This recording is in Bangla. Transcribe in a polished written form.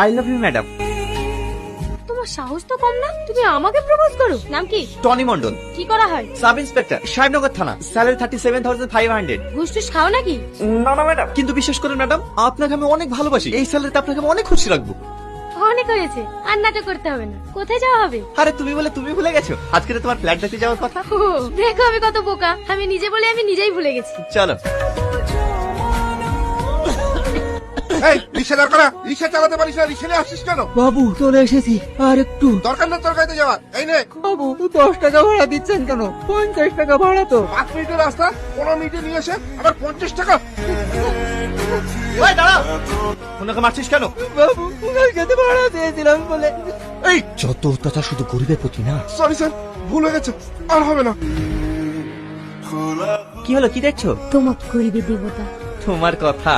I love you madam. তোমার সাহস তো কম না, তুমি আমাকে প্রপোজ করো। নাম কি? টনি মন্ডল, কি করা হয়? সাব ইন্সপেক্টর, সাহেবনগর থানা। স্যালারি 37,500। ঘুষ টুস খাও নাকি? না না ম্যাডাম, কিন্তু বিশ্বাস করেন ম্যাডাম, আপনাকে আমি অনেক ভালোবাসি। এই স্যালারিতে আপনাকে আমি অনেক খুশি রাখবো। অনেক হয়েছে, আর নাটক করতে হবে না। কোথায় যাওয়া হবে? আরে তুমি বলে তুমি ভুলে গেছো, আজকে তো তোমার ফ্ল্যাট দেখতে যাওয়ার কথা। ও, দেখো আমি কত বোকা, আমি নিজে বলে আমি নিজেই ভুলে গেছি। চলো। এই রিক্সা দাঁড় করা, রিক্সা চালাতে পারিস না, রিক্সা নিয়ে আসছিস কেন? বাবু চলে এসেছি, আর একটু। দরকার না তোর গাড়িতে যাওয়ার। এই নে বাবু 10 টাকা ভাড়া দিচ্ছেন কেন? 50 টাকা ভাড়া তো। 5 মিনিটের রাস্তা 15 মিনিটে নিয়ে এসে আবার 50 টাকা। ওই দাঁড়াও, ওনাকে মারছিস কেন? বাবু উনার কাছে ভাড়া দিয়েছিলাম বলে। এই যত অত্যাচার শুধু গরিবের প্রতি না। সরি স্যার, ভুল হয়ে গেছে, আর হবে না। কি হলো, কি দেখছো? তোমাকে গরিবের দেবতা। তোমার কথা